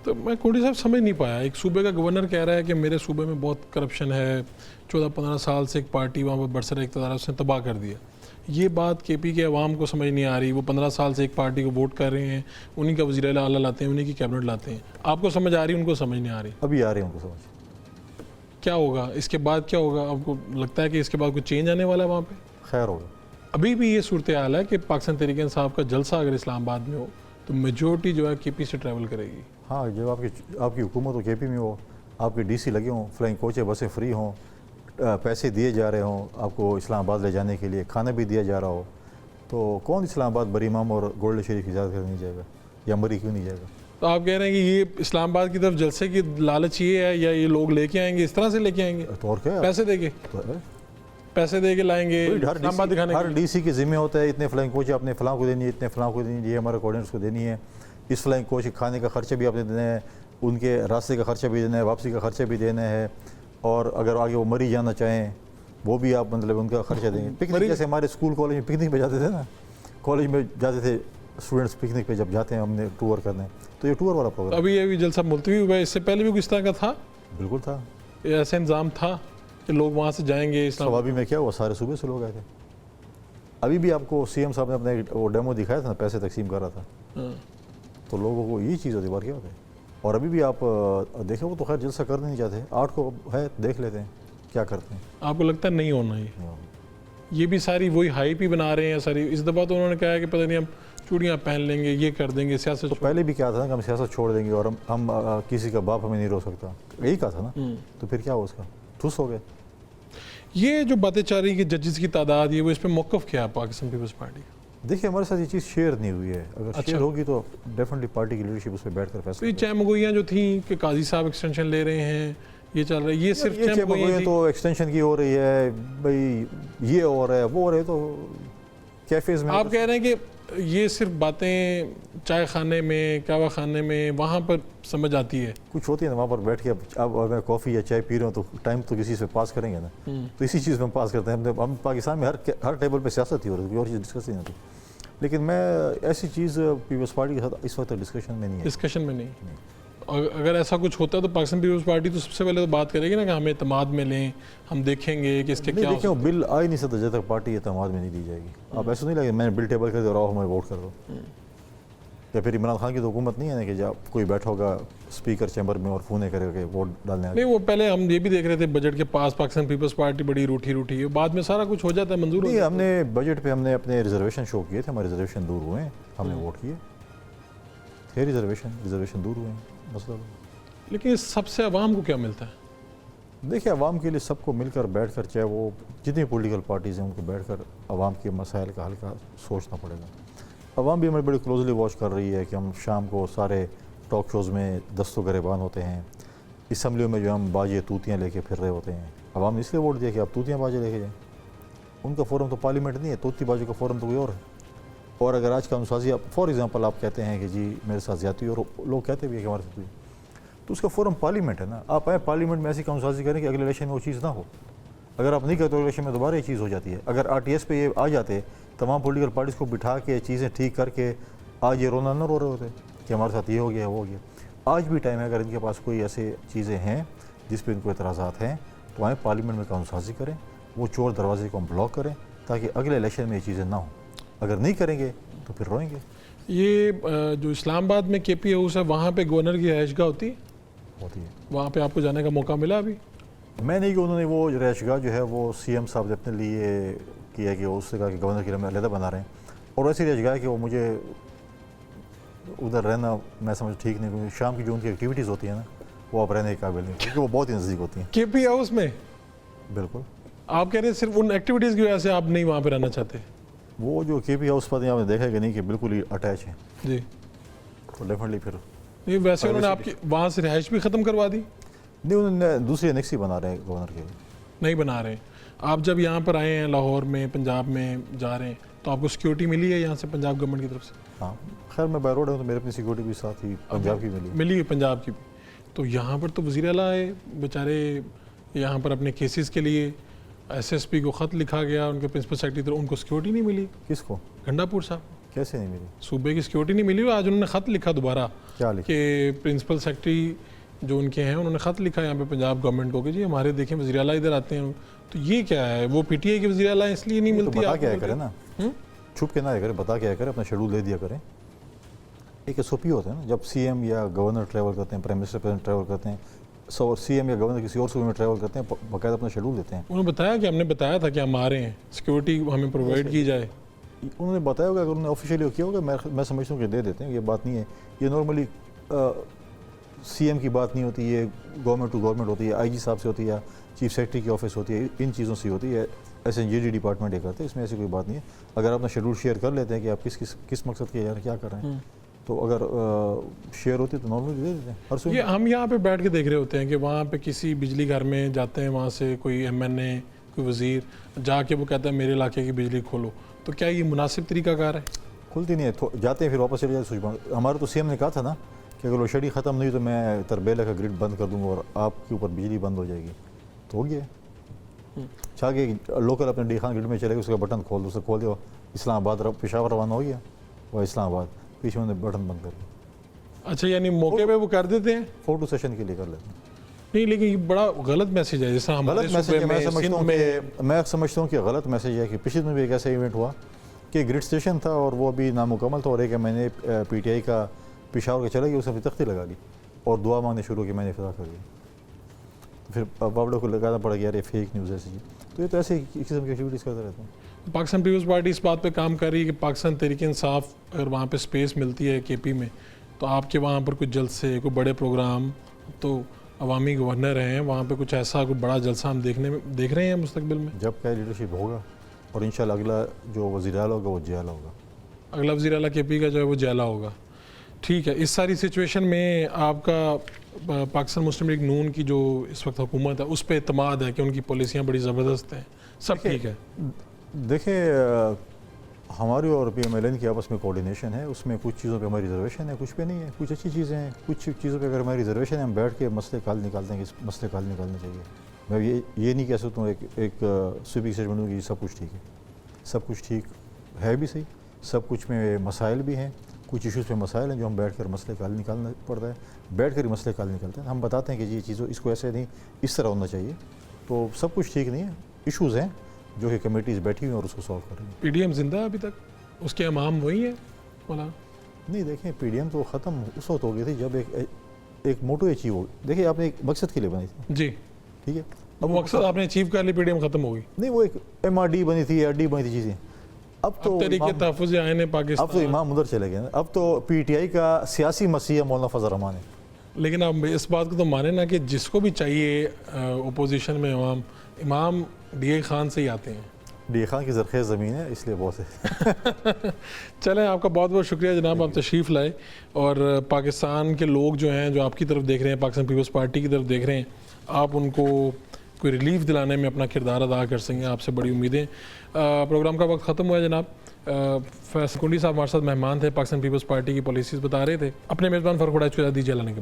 تو میں کوٹی صاحب سمجھ نہیں پایا, ایک صوبے کا گورنر کہہ رہا ہے کہ میرے صوبے میں بہت کرپشن ہے, 14-15 سال سے ایک پارٹی وہاں پر برسر اقتدار ہے, اس نے تباہ کر دیا. یہ بات کے پی کے عوام کو سمجھ نہیں آ رہی, وہ 15 سال سے ایک پارٹی کو ووٹ کر رہے ہیں, انہی کا وزیر اعلیٰ لاتے ہیں, انہی کی کیبنٹ لاتے ہیں. آپ کو سمجھ آ رہی, ان کو سمجھ نہیں آ رہی. ابھی آ رہے ہیں ان کو سمجھ. کیا ہوگا اس کے بعد, کیا ہوگا آپ کو لگتا ہے کہ اس کے بعد کوئی چینج آنے والا ہے وہاں پہ؟ خیر ہوگا. ابھی بھی یہ صورتحال ہے کہ پاکستان تحریک انصاف کا جلسہ اگر اسلام آباد میں ہو تو میجورٹی جو ہے کے پی سے ٹریول کرے گی. ہاں, جب آپ کی حکومت ہو, کے پی میں ہو, آپ کے ڈی سی لگے ہوں, فلائنگ کوچیں بسیں فری ہوں, پیسے دیے جا رہے ہوں آپ کو اسلام آباد لے جانے کے لیے, کھانا بھی دیا جا رہا ہو, تو کون اسلام آباد بری امام اور گولڈ شریف کی زیارت کرنے نہیں جائے گا, یا مری کیوں نہیں جائے گا؟ تو آپ کہہ رہے ہیں کہ یہ اسلام آباد کی طرف جلسے کی لالچ یہ ہے, یا یہ لوگ لے کے آئیں گے, اس طرح سے لے کے آئیں گے؟ تو اور کیا, پیسے دے کے, پیسے دے کے لائیں گے اسلام آباد دکھانے کے ہر ڈی سی کے ذمہ ہوتا ہے اتنے فلائنگ کوچ اپنے فلاں کو دینی ہے, اتنے فلاں کو دینی ہے, یہ ہمارے کوآرڈینیٹرس کو دینی ہے, اس فلائنگ کوچ کے کھانے کا خرچہ بھی آپ نے دینا ہے, ان کے راستے کا خرچہ بھی دینا ہے, واپسی کا خرچہ بھی دینا ہے, اور اگر آگے وہ مری جانا چاہیں وہ بھی آپ مطلب ان کا خرچہ دیں گے. پکنک جیسے ہمارے اسکول کالج میں پکنک پہ جاتے تھے نا, کالج میں جاتے تھے اسٹوڈنٹس پکنک پہ, جب جاتے ہیں ہم نے ٹور کرنے, تو یہ ٹور والا پروگرام. ابھی جلسہ ملتوی ہوا ہے, اس سے پہلے بھی کس طرح کا تھا؟ بالکل تھا, ایسا انظام تھا کہ لوگ وہاں سے جائیں گے اسلام ثوابی میں کیا ہوا, سارے صوبے سے لوگ آئے تھے. ابھی بھی آپ کو سی ایم صاحب نے اپنے وہ ڈیمو دکھایا تھا نا, پیسے تقسیم کر رہا تھا, تو لوگوں کو یہ چیز ہوتی ہے, بار کیا ہوتا ہے. اور ابھی بھی آپ دیکھیں, وہ تو خیر جلسہ کرنے نہیں چاہتے, 8 کو ہے, دیکھ لیتے ہیں کیا کرتے ہیں. آپ کو لگتا ہے نہیں ہونا یہ بھی ساری وہی ہائپ ہی بنا رہے ہیں ساری؟ اس دفعہ تو انہوں نے کہا ہے کہ پتہ نہیں ہم چوڑیاں پہن لیں گے, یہ کر دیں گے, سیاست. تو پہلے بھی کیا تھا نا کہ ہم سیاست چھوڑ دیں گے اور ہم کسی کا باپ ہمیں نہیں رو سکتا, یہی کہا تھا نا. تو پھر کیا ہوا, اس کا ٹھوس ہو گئے. یہ جو باتیں چل رہی کہ ججز کی تعداد, یہ وہ اس پہ موقف کیا ہے پاکستان پیپلز پارٹی کا؟ دیکھیے, ہمارے ساتھ یہ چیز شیئر نہیں ہوئی ہے, اگر شیئر ہوگی تو ڈیفینیٹلی پارٹی کی لیڈرشپ اس پہ بیٹھ کر فیصلہ. یہ چہمگوئیاں جو تھیں کہ قاضی صاحب ایکسٹینشن لے رہے ہیں, یہ چل رہا ہے, یہ صرف چہمگوئیاں تو ایکسٹینشن کی ہو رہی ہے بھائی, یہ ہو رہا ہے وہ ہو رہا ہے, تو کیفیز میں آپ کہہ رہے ہیں کہ یہ صرف باتیں چائے خانے میں, قہوہ خانے میں, وہاں پر سمجھ آتی ہے, کچھ ہوتی ہے نا وہاں پر بیٹھ کے. اب میں کافی یا چائے پی رہا ہوں تو ٹائم تو کسی سے پاس کریں گے نا, تو اسی چیز میں پاس کرتے ہیں. ہم پاکستان میں ہر ٹیبل پہ سیاست ہی ہو رہی ہے, اور چیز ڈسکس نہیں ہوتی. لیکن میں ایسی چیز پیپلز پارٹی کے ساتھ اس وقت ڈسکشن میں نہیں ہے. ڈسکشن میں نہیں. اگر ایسا کچھ ہوتا ہے تو پاکستان پیپلز پارٹی تو سب سے پہلے تو بات کرے گی نا کہ ہمیں اعتماد میں لیں, ہم دیکھیں گے کہ اس کے کیا. دیکھیں, بل آ ہی نہیں سکتا جب تک پارٹی اعتماد میں نہیں دی جائے گی. آپ ایسا نہیں لگے میں نے بل ٹیبل کر دیا اور ہمیں ووٹ کر دو, یا پھر عمران خان کی تو حکومت نہیں ہے نا کہ جب کوئی بیٹھا ہوگا اسپیکر چیمبر میں اور فونے کرے گا ووٹ ڈالنے. نہیں, وہ پہلے ہم یہ بھی دیکھ رہے تھے بجٹ کے پاس پاکستان پیپلز پارٹی بڑی روٹھی ہے, بعد میں سارا کچھ ہو جاتا ہے, منظور. نہیں, ہم نے بجٹ پہ ہم نے اپنے ریزرویشن شو کیے تھے, ہمارے ریزرویشن دور ہوئے ہیں, ہم نے ووٹ کیے تھے, ریزرویشن دور ہوئے ہیں, مسئلہ. لیکن اس سب سے عوام کو کیا ملتا ہے؟ دیکھیں, عوام کے لیے سب کو مل کر بیٹھ کر, چاہے وہ جتنی پولیٹیکل پارٹیز ہیں ان کو بیٹھ کر عوام کے مسائل کا حل کا سوچنا پڑے گا. عوام بھی ہمیں بڑی کلوزلی واچ کر رہی ہے کہ ہم شام کو سارے ٹاک شوز میں دست و گریبان ہوتے ہیں, اسمبلیوں میں جو ہم باجے توتیاں لے کے پھر رہے ہوتے ہیں. عوام نے اس لیے ووٹ دیا کہ آپ توتیاں باجے لے کے جائیں. ان کا فورم تو پارلیمنٹ نہیں ہے, توتی باجے کا فورم تو کوئی اور ہے. اور اگر آج قانون سازی, فار ایگزامپل آپ کہتے ہیں کہ جی میرے ساتھ زیادتی, اور لوگ کہتے بھی ہیں کہ ہمارے ساتھ ہوئی, تو اس کا فورم پارلیمنٹ ہے نا. آپ آئیں پارلیمنٹ میں ایسی قانون سازی کریں کہ اگلے الیکشن میں وہ چیز نہ ہو. اگر آپ نہیں کرتے تو الیکشن میں دوبارہ یہ چیز ہو جاتی ہے. اگر آر ٹی ایس پہ یہ آ جاتے, تمام پولیٹیکل پارٹیز کو بٹھا کے چیزیں ٹھیک کر کے, آج یہ رونا نہ رو رہے ہوتے کہ ہمارے ساتھ یہ ہو گیا وہ ہو گیا. آج بھی ٹائم ہے, اگر ان کے پاس کوئی ایسے چیزیں ہیں جس پہ ان کو اعتراضات ہیں تو آئیں پارلیمنٹ میں قانون سازی کریں, وہ چور دروازے کو ہم بلاک کریں تاکہ اگلے الیکشن میں یہ چیزیں نہ ہوں. اگر نہیں کریں گے تو پھر روئیں گے. یہ جو اسلام آباد میں کے پی ہاؤس ہے, وہاں پہ گورنر کی رہائش گاہ ہوتی ہے؟ وہاں پہ آپ کو جانے کا موقع ملا ابھی؟ میں نہیں کہ انہوں نے وہ رہائش گاہ جو ہے وہ سی ایم صاحب نے اپنے لیے کیا کہ اس سے کہا کہ گورنر کے لیے ہم علیحدہ بنا رہے ہیں, اور ایسی رہائش گاہ ہے کہ وہ مجھے ادھر رہنا میں سمجھ ٹھیک نہیں, کیونکہ شام کی جو ان کی ایکٹیویٹیز ہوتی ہیں نا وہ آپ رہنے کے قابل نہیں, کیونکہ وہ بہت ہی نزدیک ہوتی ہیں. کے پی ہاؤس میں؟ بالکل. آپ کہہ رہے ہیں صرف ان ایکٹیویٹیز کی وجہ سے آپ نہیں وہاں پہ رہنا چاہتے؟ وہ جو کے پی ہاؤس پر آپ نے دیکھا کہ نہیں کہ بالکل ہی اٹیچ ہیں جی, تو ڈیفینیٹلی پھر نہیں ویسے انہوں نے آپ کی وہاں سے رہائش بھی ختم کروا دی؟ نہیں, انہوں نے دوسری انیکسی بنا رہے ہیں گورنر کے لیے. نہیں بنا رہے. آپ جب یہاں پر آئے ہیں لاہور میں, پنجاب میں جا رہے ہیں, تو آپ کو سیکیورٹی ملی ہے یہاں سے پنجاب گورنمنٹ کی طرف سے؟ ہاں, خیر میں بائی روڈ ہوں تو میرے اپنی سیکورٹی بھی ساتھ ہی پنجاب کی ملی ہے, پنجاب کی بھی. تو یہاں پر تو وزیر اعلیٰ آئے بیچارے, یہاں پر اپنے کیسز کے لیے ایس ایس پی کو خط لکھا گیا, ان کے پرنسپل سیکرٹری, ان کو سیکورٹی نہیں ملی. کس کو؟ گھنڈا پور صاحب. کیسے نہیں ملی؟ صوبے کی سیکورٹی نہیں ملی. آج انہوں نے خط لکھا دوبارہ کیا لکھا؟ کہ پرنسپل سیکرٹری جو ان کے ہیں انہوں نے خط لکھا یہاں پہ پنجاب گورنمنٹ کو کہ جی ہمارے دیکھیں وزیر اعلیٰ ادھر آتے ہیں. تو یہ کیا ہے؟ وہ پی ٹی آئی کے وزیر اعلیٰ اس لیے نہیں ملتی؟ بتا کیا کرے نا, چھپ کے نہ کرے, بتا کیا کرے, اپنا شیڈول دے دیا کریں. ایک ایس او پی ہوتا ہے نا, جب سی ایم یا گورنر ٹریول کرتے ہیں, پرائم منسٹر پریزیڈنٹ ٹریول کرتے ہیں, سی ایم یا گورنر کسی اور صوبے میں ٹریول کرتے ہیں, باقاعدہ اپنا شیڈول دیتے ہیں. انہوں نے بتایا کہ ہم نے بتایا تھا کہ ہم آ رہے ہیں, سیکورٹی ہمیں پرووائڈ کی جائے. انہوں نے بتایا ہوگا, اگر انہوں نے آفیشیلی کیا ہوگا, میں سمجھتا ہوں کہ دے دیتے ہیں. یہ بات نہیں ہے, یہ نارملی سی ایم کی بات نہیں ہوتی, یہ گورنمنٹ ٹو گورنمنٹ ہوتی ہے, آئی جی صاحب سے ہوتی ہے یا چیف سیکرٹری کی آفس ہوتی ہے, ان چیزوں سے ہوتی ہے. S N G D department یہ کرتے ہیں, اس میں ایسی کوئی بات نہیں ہے. اگر آپ اپنا شیڈول شیئر کر لیتے ہیں کہ آپ کس مقصد کے یار کیا کر رہے ہیں, تو اگر شیئر ہوتی ہے تو نارملی دے دیتے ہیں ہر صوبے. یہ ہم یہاں پہ بیٹھ کے دیکھ رہے ہوتے ہیں کہ وہاں پہ کسی بجلی گھر میں جاتے ہیں, وہاں سے کوئی ایم این اے, کوئی وزیر جا کے وہ کہتا ہے میرے علاقے کی بجلی کھولو. تو کیا یہ مناسب طریقہ کار ہے؟ کھلتی نہیں ہے, جاتے ہیں پھر واپس چلے جاتے. سوچ بات, ہمارے تو سی ایم نے کہا تھا نا کہ اگر وہ شیڈی ختم نہیں تو میں تربیلا کا گرڈ بند کر دوں گا اور آپ کے اوپر بجلی بند ہو جائے گی. تو ہو گیا چھا کے لوکل اپنے ڈی خان گرڈ میں چلے گئے, اس کا بٹن کھول دو, اسے کھول دیا, اسلام آباد پشاور روانہ ہو گیا, وہ اسلام آباد پیچھے انہوں نے بٹن بند کر دیا. اچھا, یعنی موقع پہ وہ کر دیتے ہیں, فوٹو سیشن کے لیے کر لیتے ہیں. نہیں لیکن یہ بڑا غلط میسج ہے. جیسا ہمارے صوبے میں سمجھتا ہوں کہ غلط میسج ہے کہ پچھلے دن بھی ایک ایسا ایونٹ ہوا کہ گرڈ اسٹیشن تھا اور وہ ابھی نامکمل تھا, اور ایک میں نے پی ٹی آئی کا پشاور کا چلا گیا, اسے اپنی تختی لگا لی اور دعا مانگنے شروع کی, میں نے افتتاح کر دیا. پھر پبلک کو لگانا پڑا کہ یار یہ فیک نیوز ایسی. تو یہ تو ایسے قسم کی ایکٹیویٹیز کرتا رہتا ہوں. پاکستان پیپلز پارٹی اس بات پہ کام کر رہی ہے کہ پاکستان تحریک انصاف اگر وہاں پہ اسپیس ملتی ہے کے پی میں, تو آپ کے وہاں پر کوئی جلسے, کوئی بڑے پروگرام, تو عوامی گورنر ہیں وہاں پہ, کچھ ایسا کوئی بڑا جلسہ ہم دیکھ رہے ہیں مستقبل میں؟ جب کا لیڈرشپ ہوگا, اور انشاءاللہ اگلا جو وزیر اعلیٰ ہوگا وہ جیلا ہوگا. اگلا وزیر اعلیٰ کے پی کا جو ہے وہ جیلا ہوگا. ٹھیک ہے. اس ساری سچویشن میں آپ کا پاکستان مسلم لیگ نون کی جو اس وقت حکومت ہے اس پہ اعتماد ہے کہ ان کی پالیسیاں بڑی زبردست ہیں, سب ٹھیک ہے؟ دیکھیں, ہماری اور پی ایم ایل این کی آپس میں کوارڈینیشن ہے, اس میں کچھ چیزوں پہ ہماری ریزرویشن ہے, کچھ پہ نہیں ہے. کچھ اچھی چیزیں ہیں, کچھ چیزوں پہ اگر ہماری ریزرویشن ہے, ہم بیٹھ کے مسئلے کا حل نکالتے ہیں کہ اس مسئلے کا حل نکالنا چاہیے. میں یہ نہیں کہہ سکتا ہوں ایک سویپنگ اسٹیٹمنٹ ہوں کہ سب کچھ ٹھیک ہے. سب کچھ ٹھیک ہے بھی صحیح, سب کچھ میں مسائل بھی ہیں, کچھ ایشوز پہ مسائل ہیں جو ہم بیٹھ کر مسئلے کا حل نکالنا پڑتا ہے, بیٹھ کر ہی مسئلے کا حل نکالتے ہیں. ہم بتاتے ہیں کہ جی یہ چیزوں اس کو ایسے نہیں, اس طرح ہونا چاہیے. تو سب کچھ ٹھیک نہیں ہے, ایشوز ہیں جو کہ کمیٹیز بیٹھی ہوئی ہیں اور اس کو سالو کر رہی ہیں. پی ڈی ایم زندہ ہے ابھی تک, اس کے امام وہی ہیں مولانا؟ نہیں, دیکھیں پی ڈی ایم تو ختم اس وقت ہو گئی تھی جب ایک موٹو اچیو ہو. دیکھیں آپ نے ایک مقصد کے لیے بنی تھی, جی ٹھیک ہے, اب مقصد آپ نے اچیو کر لی, پی ڈی ایم ختم ہوگی. نہیں, وہ ایک ایم آر ڈی بنی تھی, آر ڈی بنی تھی چیزیں. اب تو تحریک تحفظ آئین پاکستان, اب تو امام ادھر چلے گئے. اب تو پی ٹی آئی کا سیاسی مسیح مولانا فضل الرحمان ہے. لیکن آپ اس بات کو تو مانیں نا کہ جس کو بھی چاہیے اپوزیشن میں امام ڈی اے خان سے ہی آتے ہیں. ڈی اے خان کی زرخیز زمین ہے, اس لیے بہت ہے. چلیں, آپ کا بہت بہت شکریہ جناب, آپ تشریف لائے, اور پاکستان کے لوگ جو ہیں جو آپ کی طرف دیکھ رہے ہیں, پاکستان پیپلز پارٹی کی طرف دیکھ رہے ہیں, آپ ان کو کوئی ریلیف دلانے میں اپنا کردار ادا کر سکیں, آپ سے بڑی امیدیں. پروگرام کا وقت ختم ہوا ہے جناب. فیصل کنڈی صاحب ہمارے ساتھ مہمان تھے, پاکستان پیپلز پارٹی کی پالیسیز بتا رہے تھے. اپنے میزبان فرق دیجیے اللہ نے